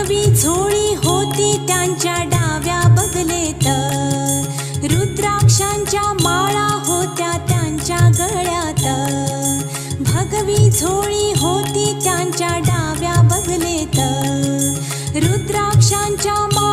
भगवी झोळी होती त्यांच्या डाव्या बगलेत, रुद्राक्षांच्या माळा होत्या त्यांच्या गळ्यात. भगवी झोळी होती त्यांच्या डाव्या बगलेत, रुद्राक्षांच्या माळा